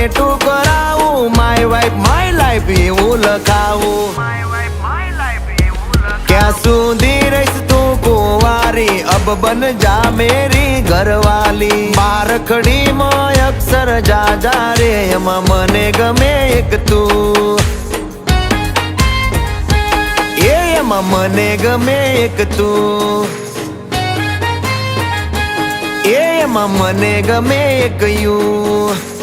Tattoo કરાવું, my wife my life એવું લખાવું. ક્યાં સુધી રહીશ તું કુંવારી, અબ બન જા મેરી ઘરવાલી. બારખડી માં અક્ષર જાજા રે, એમાં મને ગમે એક તું. એમાં મને ગમે એક તું. એમાં મને ગમે એક યુ.